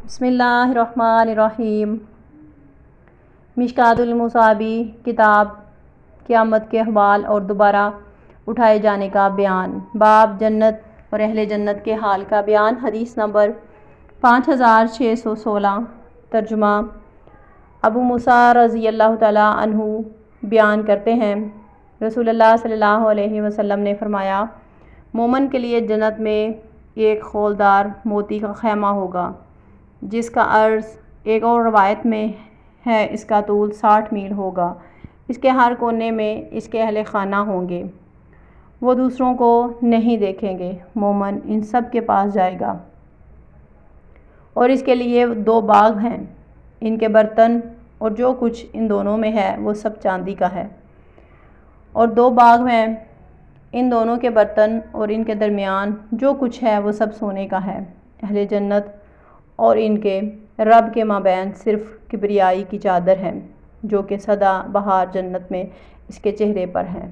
بسم اللہ الرحمن الرحیم۔ مشکوٰۃ المصابیح کتاب قیامت کے احوال اور دوبارہ اٹھائے جانے کا بیان، باب جنت اور اہل جنت کے حال کا بیان۔ حدیث نمبر 5616۔ ترجمہ۔ ابو موسیٰ رضی اللہ تعالیٰ عنہ بیان کرتے ہیں، رسول اللہ صلی اللہ علیہ وسلم نے فرمایا، مومن کے لیے جنت میں ایک خولدار موتی کا خیمہ ہوگا جس کا عرض، ایک اور روایت میں ہے اس کا طول 60 میل ہوگا۔ اس کے ہر کونے میں اس کے اہل خانہ ہوں گے، وہ دوسروں کو نہیں دیکھیں گے۔ مومن ان سب کے پاس جائے گا اور اس کے لیے 2 باغ ہیں، ان کے برتن اور جو کچھ ان دونوں میں ہے وہ سب چاندی کا ہے، اور 2 باغ ہیں، ان دونوں کے برتن اور ان کے درمیان جو کچھ ہے وہ سب سونے کا ہے۔ اہل جنت اور ان کے رب کے مابین صرف کبریائی کی چادر ہے جو کہ سدا بہار جنت میں اس کے چہرے پر ہے۔